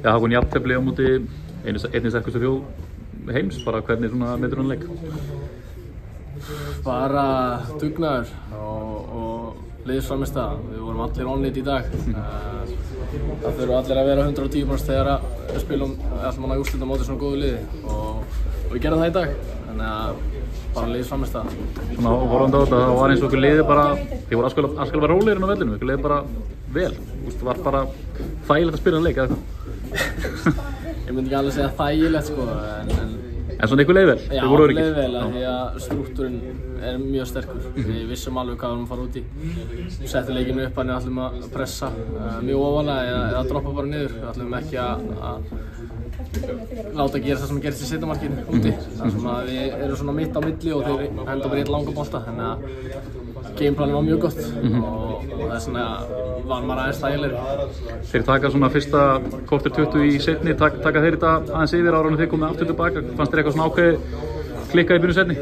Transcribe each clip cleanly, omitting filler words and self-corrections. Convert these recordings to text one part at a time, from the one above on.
Hákon, jafntefli á móti einni sterkustu þjóð heims, bara hvernig svona metur hann leik? Bara dugnaður og liðsframmistaða. Við vorum allir on-it í dag. Það þurfa allir að vera 110% þegar við spilum alltaf manna úrslit á móti svona góðu liði og við gerum það í dag. Þannig að bara liðsframmistaða. Svona horfandi á þetta, það var eins og ykkur liði bara, þið voru afskaplega rólegir inn á vellinum, ykkur liði bara vel. Það var bara þægilegt að spila hann leik, eða eitthvað? Ég myndi ekki alveg segja þægilegt sko, En svona ykkur leið vel? Já, okkur leið vel, því að strúktúrinn er mjög sterkur. Við vissum alveg hvað við erum að fara út í. Við settum leikinu upp, þannig að við ætlum að pressa mjög ofalega eða droppa bara niður. Við ætlum ekki að láta gera það sem gerist í seinnamarkinu úti. Þar sem að við erum svona mitt á milli og þeir henda bara í eitt langa bolta. Þannig að gameplanin var mjög gott og þess vegna var maður aðeins þægilegri. Þeir taka svona fyrsta korter 20 í seinni, taka þeir þetta aðeins yfir ára en þeir komið aftur tilbaka. Fannst þér eitthvað svona ákveðið klikkað í byrjun seinni?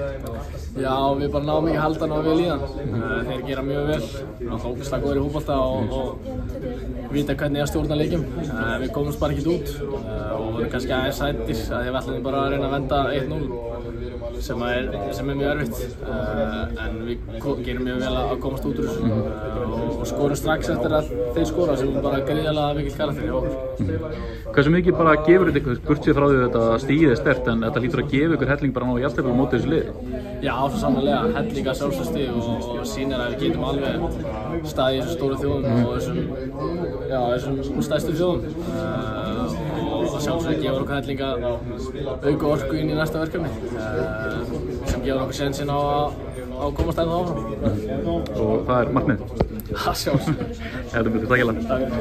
Já, við bara náðum ekki að halda hann og vel í hann. Þeir gera mjög vel, ógeðslega góðir í fótbolta og vita hvernig að stjórna leikjum. Við komumst bara ekkert út og vorum kannski aðeins sættir að við ætlum bara að reyna að venda 1-0 sem er mjög erfitt. En við gerum mjög vel að komast út úr þessu og skorum strax eftir að þeir skora sem bara gríðarlega mikill karakter hjá okkur. Hversu mikið bara gefur þetta ykkur, burtséð frá því þetta stigið er sterkt, en þetta hlýtur að gefa ykkur helling bara ná í jafntefli á móti þessu liði? Já, svo sannarlega, helling að sjálfsögsti og sýnir að við getum alveg staðið í þessum stóru þjóðum og þessum stærstu þjóðum. Og sjálfsögði gefur okkur helling að auka orku inn í næsta verkefni sem gefur okkur sénsinn á að komast ennþá áfram. Og það er markmið? Það sjálfsögði. Takk.